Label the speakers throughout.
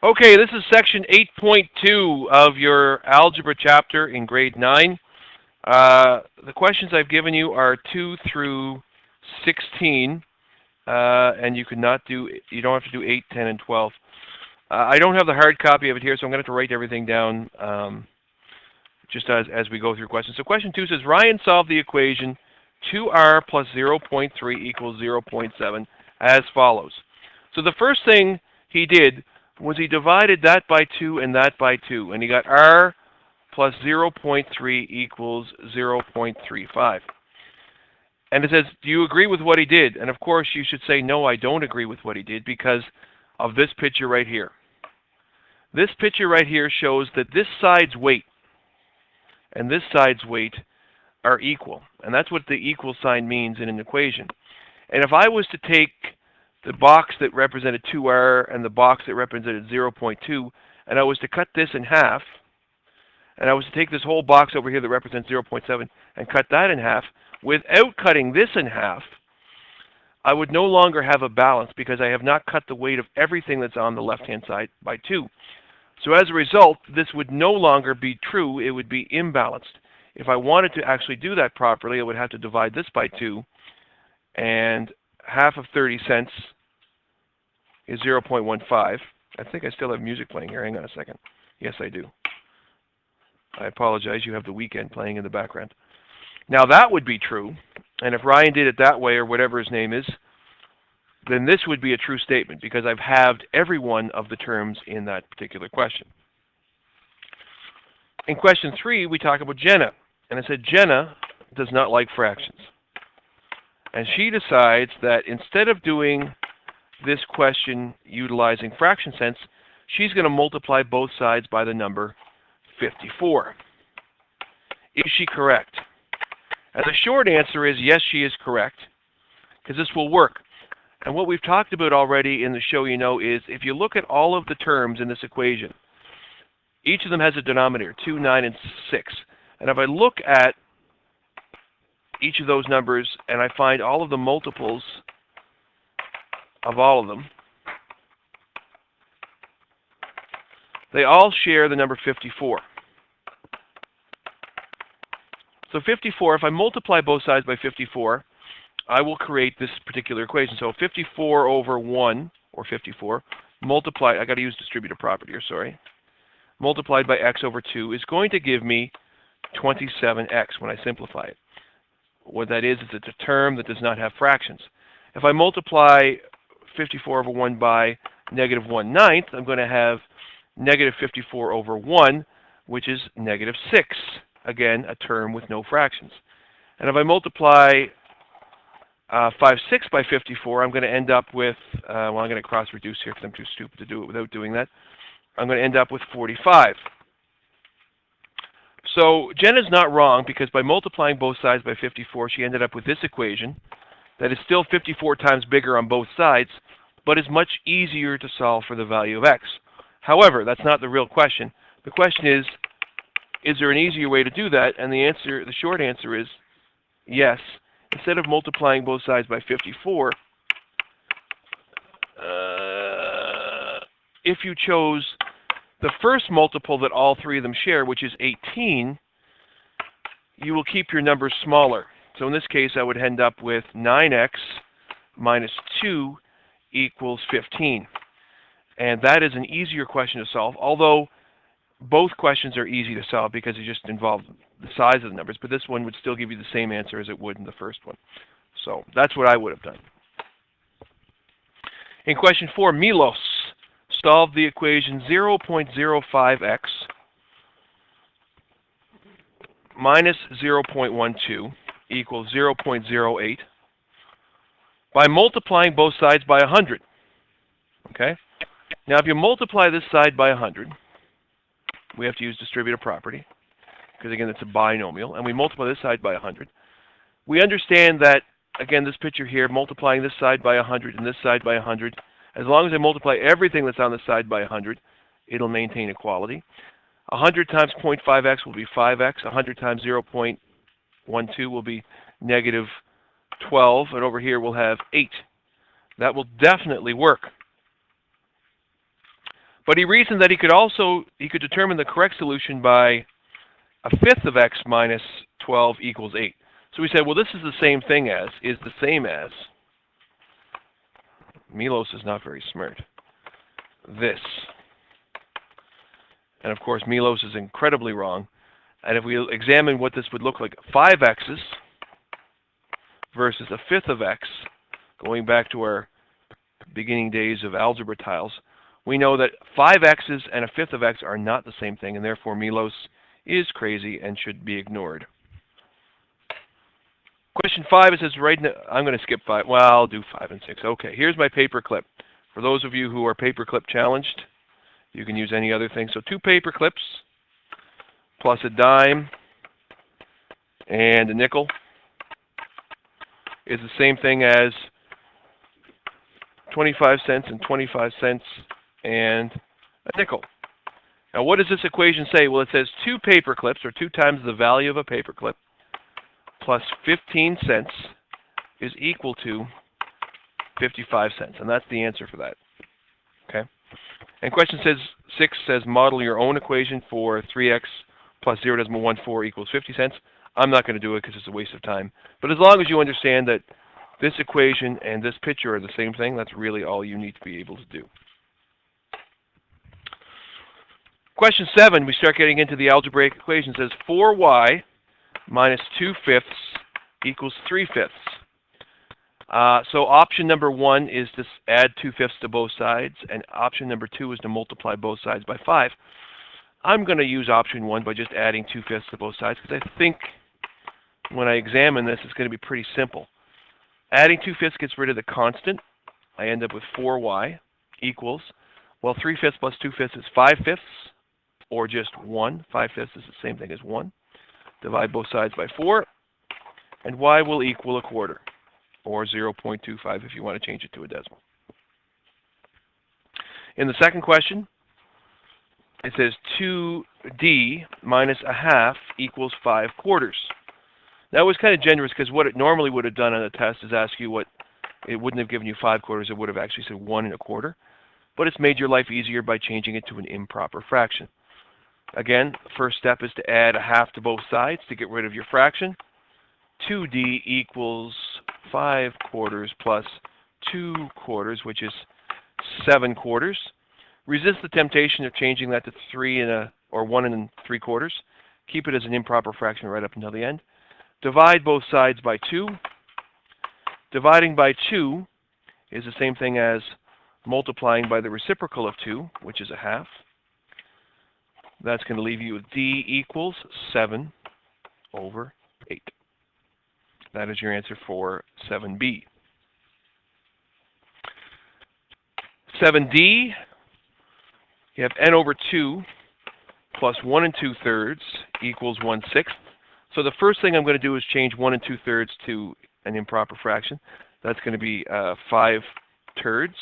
Speaker 1: Okay, this is section 8.2 of your algebra chapter in grade 9. The questions I've given you are 2 through 16, and you don't have to do 8, 10, and 12. I don't have the hard copy of it here, so I'm going to have to write everything down just as we go through questions. So question 2 says, Ryan solved the equation 2r plus 0.3 equals 0.7 as follows. So the first thing he did was he divided that by 2 and that by 2, and he got r plus 0.3 equals 0.35. And it says, do you agree with what he did? And of course, you should say, no, I don't agree with what he did because of this picture right here. This picture right here shows that this side's weight and this side's weight are equal. And that's what the equal sign means in an equation. And if I was to take the box that represented 2r and the box that represented 0.2, and I was to cut this in half, and I was to take this whole box over here that represents 0.7 and cut that in half, without cutting this in half, I would no longer have a balance because I have not cut the weight of everything that's on the left-hand side by 2. So as a result, this would no longer be true, it would be imbalanced. If I wanted to actually do that properly, I would have to divide this by 2, and half of 30 cents is 0.15. I think I still have music playing here. Hang on a second. Yes, I do. I apologize. You have The Weeknd playing in the background. Now that would be true, and if Ryan did it that way or whatever his name is, then this would be a true statement because I've halved every one of the terms in that particular question. In question 3, we talk about Jenna, and I said Jenna does not like fractions. And she decides that instead of doing this question utilizing fraction sense, she's going to multiply both sides by the number 54. Is she correct? And the short answer is yes, she is correct, because this will work. And what we've talked about already in the show, is if you look at all of the terms in this equation, each of them has a denominator, 2, 9, and 6. And if I look at each of those numbers and I find all of the multiples of all of them, they all share the number 54. So 54, if I multiply both sides by 54, I will create this particular equation. So 54 over 1, or 54, multiplied, I got to use distributive property here, sorry, multiplied by x over 2 is going to give me 27x when I simplify it. What that is it's a term that does not have fractions. If I multiply 54 over 1 by negative 1/9, I'm going to have negative 54 over 1, which is negative 6. Again, a term with no fractions. And if I multiply 5/6 by 54, I'm going to end up with, I'm going to cross reduce here because I'm too stupid to do it without doing that. I'm going to end up with 45. So Jenna's not wrong because by multiplying both sides by 54, she ended up with this equation that is still 54 times bigger on both sides, but is much easier to solve for the value of x. However, that's not the real question. The question is there an easier way to do that? And the short answer is yes. Instead of multiplying both sides by 54, if you chose the first multiple that all three of them share, which is 18, you will keep your numbers smaller. So in this case, I would end up with 9x minus 2 equals 15. And that is an easier question to solve, although both questions are easy to solve because they just involve the size of the numbers, but this one would still give you the same answer as it would in the first one. So that's what I would have done. In question 4, Milos solved the equation 0.05x minus 0.12 equals 0.08 by multiplying both sides by 100. Okay? Now if you multiply this side by 100, we have to use distributive property, because again it's a binomial, and we multiply this side by 100. We understand that, again, this picture here, multiplying this side by 100 and this side by 100, as long as I multiply everything that's on the side by 100, it'll maintain equality. 100 times 0.5x will be 5x. 100 times 0.12 will be negative 12, and over here we'll have 8. That will definitely work. But he reasoned that he could determine the correct solution by a fifth of x minus 12 equals 8. So we said, well, this is the same thing as, Milos is not very smart, this. And of course, Milos is incredibly wrong. And if we examine what this would look like, 5x's versus a fifth of x, going back to our beginning days of algebra tiles, we know that 5x's and a fifth of x are not the same thing, and therefore Milos is crazy and should be ignored. Question 5, it says, I'm going to skip 5. Well, I'll do 5 and 6. Okay, here's my paper clip. For those of you who are paper clip challenged, you can use any other thing. So 2 paper clips plus a dime and a nickel is the same thing as 25 cents and 25 cents and a nickel. Now, what does this equation say? Well, it says 2 paper clips, or 2 times the value of a paper clip, plus 15 cents is equal to 55 cents. And that's the answer for that. Okay? And question 6 says, model your own equation for 3x plus 0.14 equals 50 cents. I'm not going to do it because it's a waste of time. But as long as you understand that this equation and this picture are the same thing, that's really all you need to be able to do. Question 7, we start getting into the algebraic equation. It says 4y minus 2/5 equals 3/5. So option number 1 is to add 2/5 to both sides, and option number 2 is to multiply both sides by 5. I'm going to use option 1 by just adding 2/5 to both sides, because I think when I examine this, it's going to be pretty simple. Adding 2/5 gets rid of the constant. I end up with 4y equals, well, 3/5 plus 2/5 is 5/5, or just 1. 5/5 is the same thing as 1. Divide both sides by 4, and y will equal a quarter, or 0.25 if you want to change it to a decimal. In the second question, it says 2d minus a half equals 5/4. That was kind of generous, because what it normally would have done on a test is ask you what, it wouldn't have given you 5/4, it would have actually said 1 1/4. But it's made your life easier by changing it to an improper fraction. Again, the first step is to add a half to both sides to get rid of your fraction. 2d equals 5/4 plus 2/4, which is 7/4. Resist the temptation of changing that to 1 3/4. Keep it as an improper fraction right up until the end. Divide both sides by 2. Dividing by 2 is the same thing as multiplying by the reciprocal of 2, which is a half. That's going to leave you with d equals 7/8. That is your answer for 7b. 7d, you have n/2 plus 1 2/3 equals 1/6. So the first thing I'm going to do is change 1 2/3 to an improper fraction. That's going to be 5/3.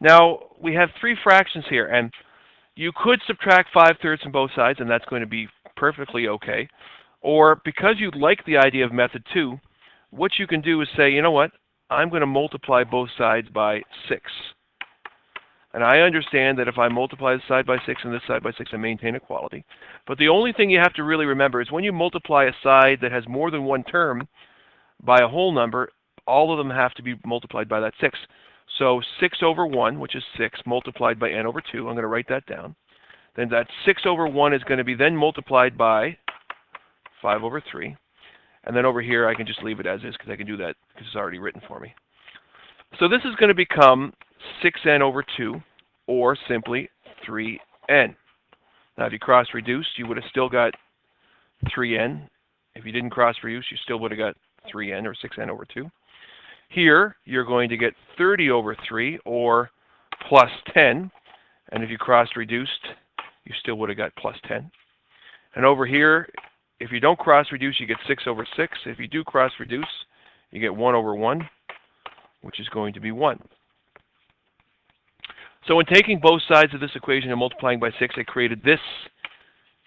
Speaker 1: Now, we have 3 fractions here, and you could subtract 5/3 from both sides, and that's going to be perfectly okay. Or, because you like the idea of method 2, what you can do is say, you know what, I'm going to multiply both sides by 6. And I understand that if I multiply this side by 6 and this side by 6, I maintain equality. But the only thing you have to really remember is when you multiply a side that has more than one term by a whole number, all of them have to be multiplied by that 6. So 6/1, which is 6, multiplied by n/2. I'm going to write that down. Then that 6/1 is going to be then multiplied by 5/3. And then over here, I can just leave it as is, because I can do that because it's already written for me. So this is going to become 6n/2, or simply 3n. Now, if you cross-reduced, you would have still got 3n. If you didn't cross-reduce, you still would have got 3n, or 6n/2. Here, you're going to get 30/3, or plus 10. And if you cross-reduced, you still would have got plus 10. And over here, if you don't cross-reduce, you get 6/6. If you do cross-reduce, you get 1/1, which is going to be 1. So in taking both sides of this equation and multiplying by 6, I created this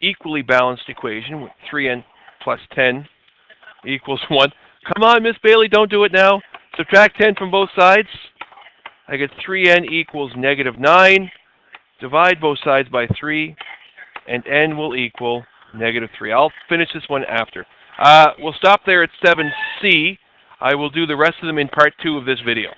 Speaker 1: equally balanced equation with 3n plus 10 equals 1. Come on, Miss Bailey, don't do it now. Subtract 10 from both sides. I get 3n equals -9. divide both sides by 3, and n will equal -3. I'll finish this one after. We'll stop there at 7C. I will do the rest of them in part 2 of this video.